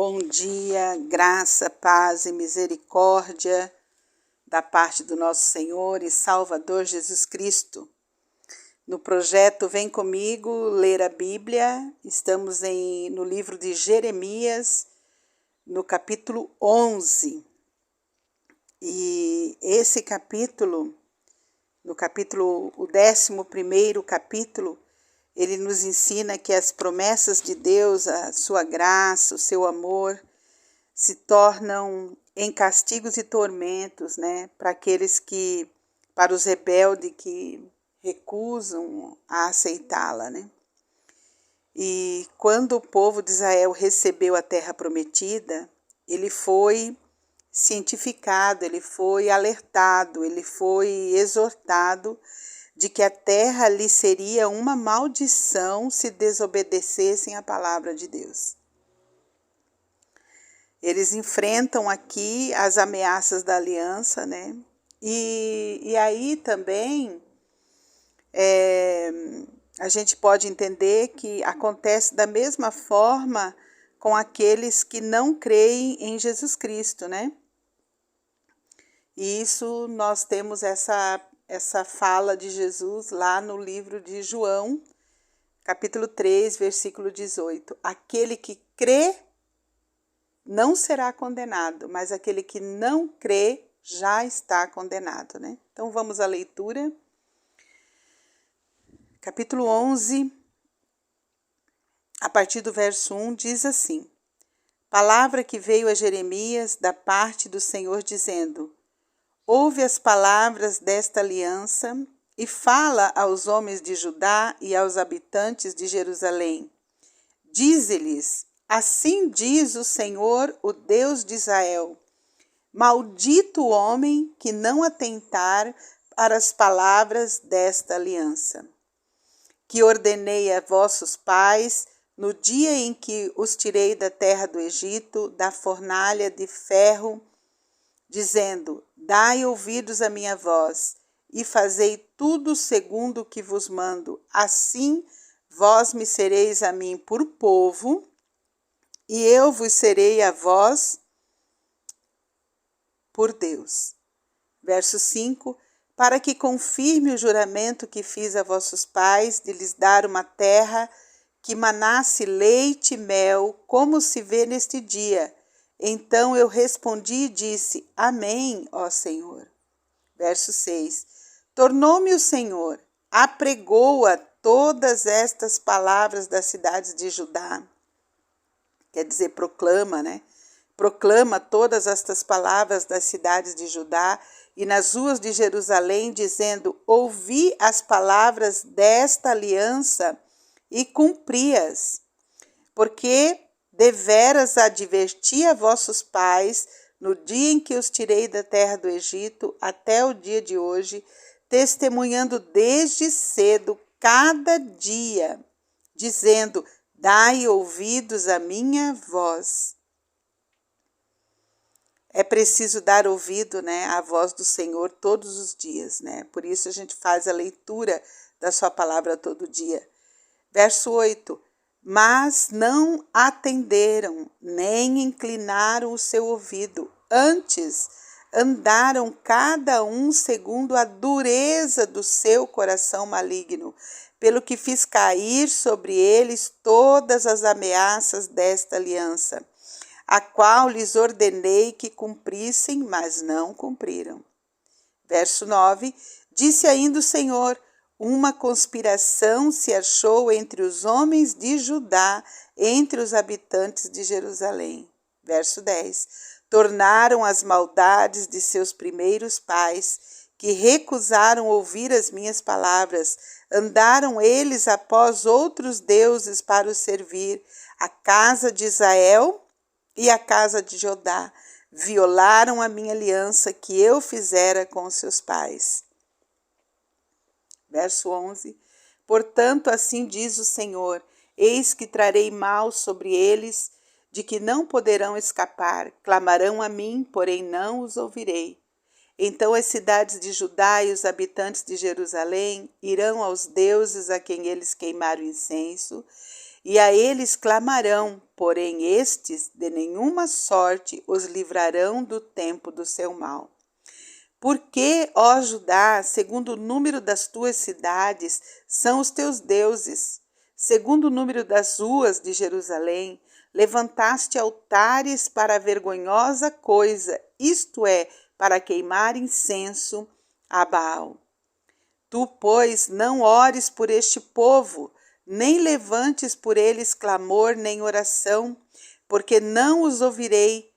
Bom dia, graça, paz e misericórdia da parte do nosso Senhor e Salvador Jesus Cristo. No projeto Vem Comigo Ler a Bíblia, estamos no livro de Jeremias, no capítulo 11. E esse capítulo, o 11º capítulo, ele nos ensina que as promessas de Deus, a sua graça, o seu amor, se tornam em castigos e tormentos, para os rebeldes que recusam a aceitá-la, E quando o povo de Israel recebeu a terra prometida, ele foi cientificado, ele foi alertado, ele foi exortado de que a terra lhe seria uma maldição se desobedecessem à palavra de Deus. Eles enfrentam aqui as ameaças da aliança, E aí também a gente pode entender que acontece da mesma forma com aqueles que não creem em Jesus Cristo, E isso nós temos essa fala de Jesus lá no livro de João, capítulo 3, versículo 18. Aquele que crê não será condenado, mas aquele que não crê já está condenado, Então vamos à leitura. Capítulo 11, a partir do verso 1, diz assim: Palavra que veio a Jeremias da parte do Senhor, dizendo: Ouve as palavras desta aliança e fala aos homens de Judá e aos habitantes de Jerusalém. Dize-lhes: Assim diz o Senhor, o Deus de Israel: Maldito o homem que não atentar para as palavras desta aliança, que ordenei a vossos pais no dia em que os tirei da terra do Egito, da fornalha de ferro, dizendo: Dai ouvidos à minha voz, e fazei tudo segundo o que vos mando. Assim vós me sereis a mim por povo, e eu vos serei a vós por Deus. Verso 5: Para que confirme o juramento que fiz a vossos pais, de lhes dar uma terra que manasse leite e mel, como se vê neste dia. Então eu respondi e disse: Amém, ó Senhor. Verso 6. Tornou-me o Senhor, apregoa todas estas palavras das cidades de Judá. Quer dizer, proclama, Proclama todas estas palavras das cidades de Judá e nas ruas de Jerusalém, dizendo: Ouvi as palavras desta aliança e cumpri-as, porque deveras adverti a vossos pais no dia em que os tirei da terra do Egito até o dia de hoje, testemunhando desde cedo cada dia, dizendo: Dai ouvidos à minha voz. É preciso dar ouvido, à voz do Senhor todos os dias, Por isso a gente faz a leitura da sua palavra todo dia. Verso 8. Mas não atenderam, nem inclinaram o seu ouvido. Antes, andaram cada um segundo a dureza do seu coração maligno, pelo que fiz cair sobre eles todas as ameaças desta aliança, a qual lhes ordenei que cumprissem, mas não cumpriram. Verso 9. Disse ainda o Senhor: Uma conspiração se achou entre os homens de Judá, entre os habitantes de Jerusalém. Verso 10. Tornaram as maldades de seus primeiros pais, que recusaram ouvir as minhas palavras. Andaram eles após outros deuses para os servir, a casa de Israel e a casa de Judá. Violaram a minha aliança que eu fizera com os seus pais. Verso 11. Portanto, assim diz o Senhor: Eis que trarei mal sobre eles, de que não poderão escapar. Clamarão a mim, porém não os ouvirei. Então as cidades de Judá e os habitantes de Jerusalém irão aos deuses a quem eles queimaram incenso, e a eles clamarão, porém estes de nenhuma sorte os livrarão do tempo do seu mal. Porque, ó Judá, segundo o número das tuas cidades, são os teus deuses. Segundo o número das ruas de Jerusalém, levantaste altares para a vergonhosa coisa, isto é, para queimar incenso a Baal. Tu, pois, não ores por este povo, nem levantes por eles clamor nem oração, porque não os ouvirei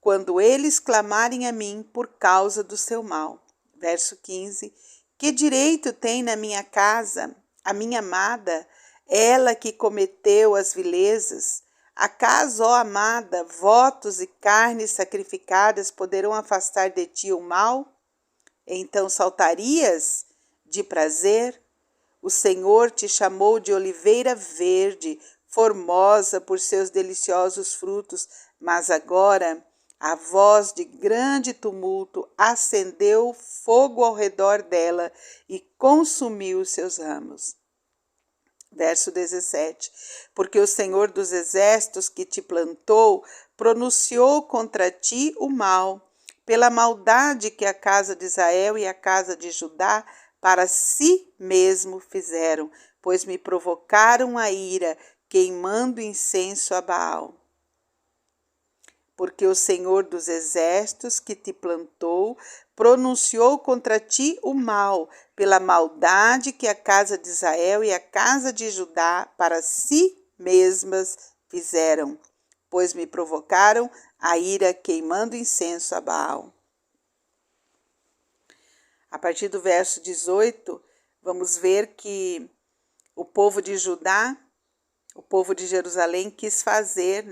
quando eles clamarem a mim por causa do seu mal. Verso 15. Que direito tem na minha casa a minha amada, ela que cometeu as vilezas? Acaso, ó amada, votos e carnes sacrificadas poderão afastar de ti o mal? Então saltarias de prazer? O Senhor te chamou de oliveira verde, formosa por seus deliciosos frutos, mas agora a voz de grande tumulto acendeu fogo ao redor dela e consumiu os seus ramos. Verso 17. Porque o Senhor dos exércitos que te plantou pronunciou contra ti o mal, pela maldade que a casa de Israel e a casa de Judá para si mesmo fizeram, pois me provocaram a ira, queimando incenso a Baal. Porque o Senhor dos exércitos que te plantou pronunciou contra ti o mal, pela maldade que a casa de Israel e a casa de Judá para si mesmas fizeram, pois me provocaram a ira, queimando incenso a Baal. A partir do verso 18, vamos ver que o povo de Judá, o povo de Jerusalém quis fazer,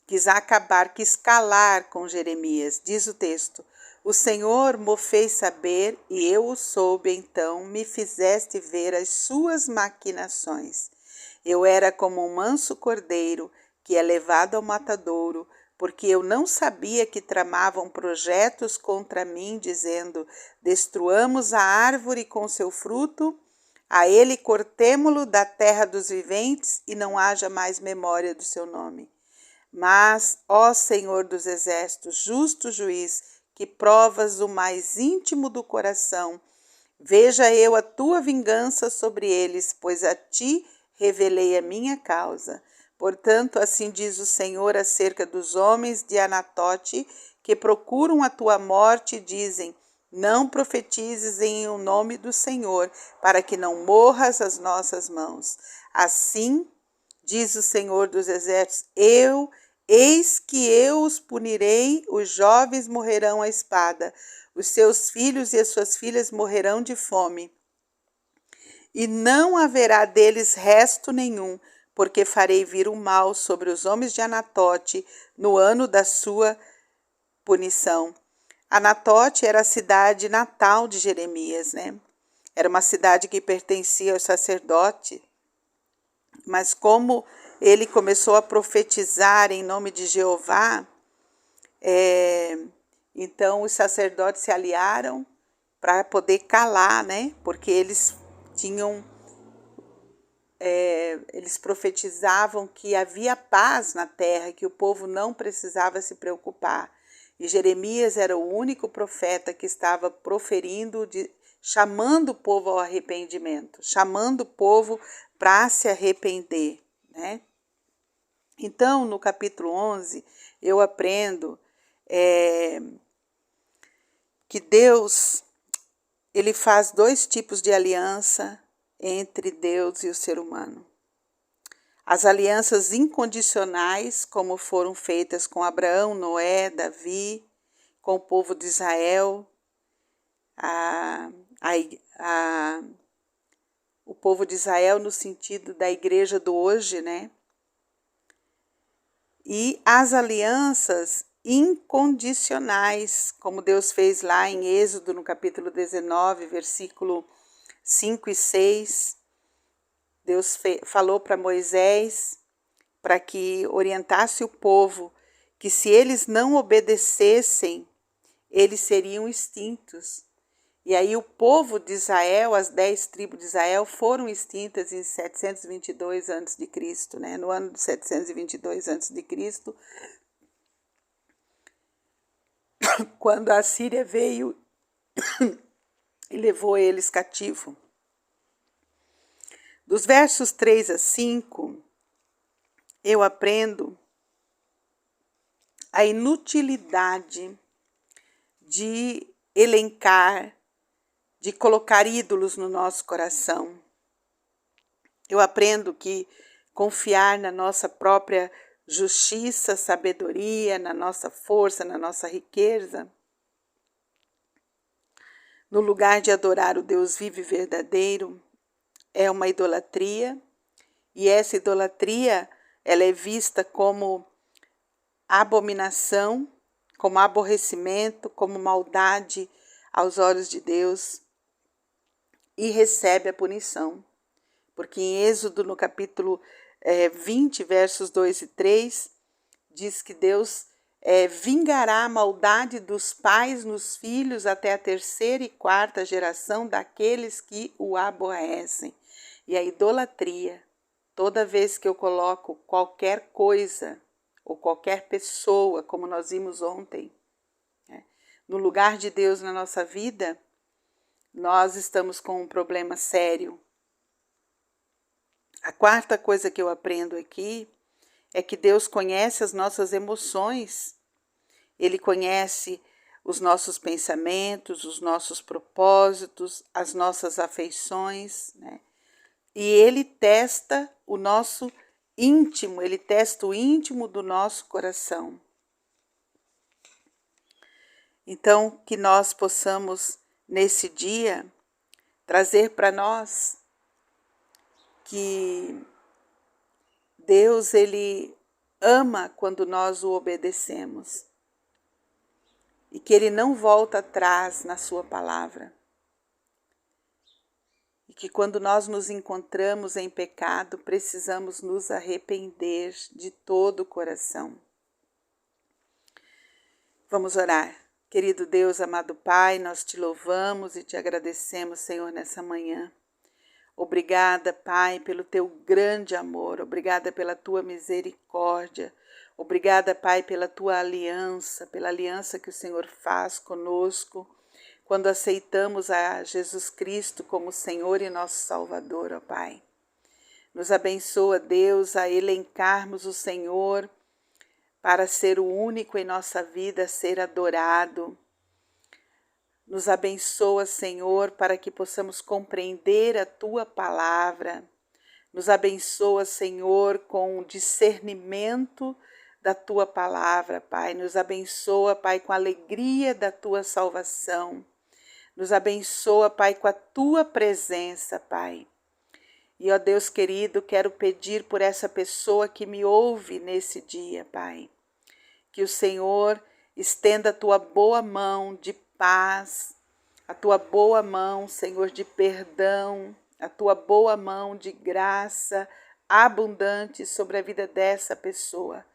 quis acabar, quis calar com Jeremias. Diz o texto: o Senhor mo fez saber e eu o soube, então me fizeste ver as suas maquinações. Eu era como um manso cordeiro que é levado ao matadouro, porque eu não sabia que tramavam projetos contra mim, dizendo: destruamos a árvore com seu fruto, a ele cortemo-lo da terra dos viventes, e não haja mais memória do seu nome. Mas, ó Senhor dos exércitos, justo juiz, que provas o mais íntimo do coração, veja eu a tua vingança sobre eles, pois a ti revelei a minha causa. Portanto, assim diz o Senhor acerca dos homens de Anatote, que procuram a tua morte e dizem: não profetizes em o nome do Senhor, para que não morras às nossas mãos. Assim diz o Senhor dos exércitos: eis que eu os punirei, os jovens morrerão à espada, os seus filhos e as suas filhas morrerão de fome. E não haverá deles resto nenhum, porque farei vir o mal sobre os homens de Anatote no ano da sua punição. Anatote era a cidade natal de Jeremias, Era uma cidade que pertencia ao sacerdote, mas como ele começou a profetizar em nome de Jeová, então os sacerdotes se aliaram para poder calar, Porque eles tinham, eles profetizavam que havia paz na terra, que o povo não precisava se preocupar. E Jeremias era o único profeta que estava proferindo, chamando o povo ao arrependimento, chamando o povo para se arrepender, Então, no capítulo 11, eu aprendo que Deus, ele faz dois tipos de aliança entre Deus e o ser humano. As alianças incondicionais, como foram feitas com Abraão, Noé, Davi, com o povo de Israel, o povo de Israel no sentido da igreja do hoje, E as alianças incondicionais, como Deus fez lá em Êxodo, no capítulo 19, versículo 5 e 6. Deus falou para Moisés, para que orientasse o povo, que se eles não obedecessem, eles seriam extintos. E aí o povo de Israel, as 10 tribos de Israel, foram extintas em 722 a.C., né? No ano de 722 a.C., quando a Síria veio e levou eles cativo. Dos versos 3 a 5, eu aprendo a inutilidade de elencar, de colocar ídolos no nosso coração. Eu aprendo que confiar na nossa própria justiça, sabedoria, na nossa força, na nossa riqueza, no lugar de adorar o Deus vivo e verdadeiro, é uma idolatria, e essa idolatria ela é vista como abominação, como aborrecimento, como maldade aos olhos de Deus, e recebe a punição. Porque em Êxodo, no capítulo 20, versos 2 e 3, diz que Deus vingará a maldade dos pais nos filhos até a 3ª e 4ª geração daqueles que o aborrecem. E a idolatria, toda vez que eu coloco qualquer coisa ou qualquer pessoa, como nós vimos ontem, né, no lugar de Deus na nossa vida, nós estamos com um problema sério. A 4ª coisa que eu aprendo aqui é que Deus conhece as nossas emoções, Ele conhece os nossos pensamentos, os nossos propósitos, as nossas afeições, né? E Ele testa o nosso íntimo, Ele testa o íntimo do nosso coração. Então, que nós possamos, nesse dia, trazer para nós que Deus, Ele ama quando nós o obedecemos e que Ele não volta atrás na sua palavra. E que quando nós nos encontramos em pecado, precisamos nos arrepender de todo o coração. Vamos orar. Querido Deus, amado Pai, nós te louvamos e te agradecemos, Senhor, nessa manhã. Obrigada, Pai, pelo teu grande amor, obrigada pela tua misericórdia, obrigada, Pai, pela tua aliança, pela aliança que o Senhor faz conosco, quando aceitamos a Jesus Cristo como Senhor e nosso Salvador, ó Pai. Nos abençoa, Deus, a elencarmos o Senhor para ser o único em nossa vida a ser adorado. Nos abençoa, Senhor, para que possamos compreender a Tua palavra. Nos abençoa, Senhor, com o discernimento da Tua palavra, Pai. Nos abençoa, Pai, com a alegria da Tua salvação. Nos abençoa, Pai, com a Tua presença, Pai. E, ó Deus querido, quero pedir por essa pessoa que me ouve nesse dia, Pai. Que o Senhor estenda a Tua boa mão de paz, a Tua boa mão, Senhor, de perdão, a Tua boa mão de graça abundante sobre a vida dessa pessoa.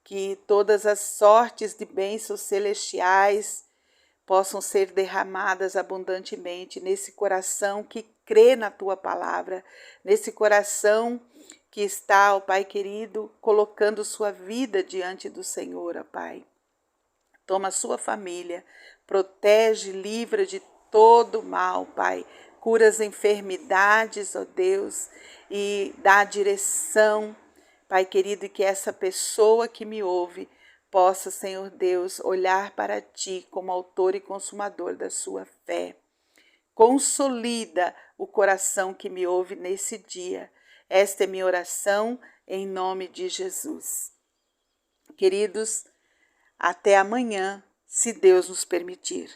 Que todas as sortes de bênçãos celestiais possam ser derramadas abundantemente nesse coração que crê na Tua palavra, nesse coração que está, ó Pai querido, colocando sua vida diante do Senhor, ó Pai. Toma a sua família, protege, livra de todo mal, Pai. Cura as enfermidades, ó Deus, e dá direção, Pai querido, e que essa pessoa que me ouve possa, Senhor Deus, olhar para Ti como autor e consumador da sua fé. Consolida o coração que me ouve nesse dia. Esta é minha oração em nome de Jesus. Queridos, até amanhã, se Deus nos permitir.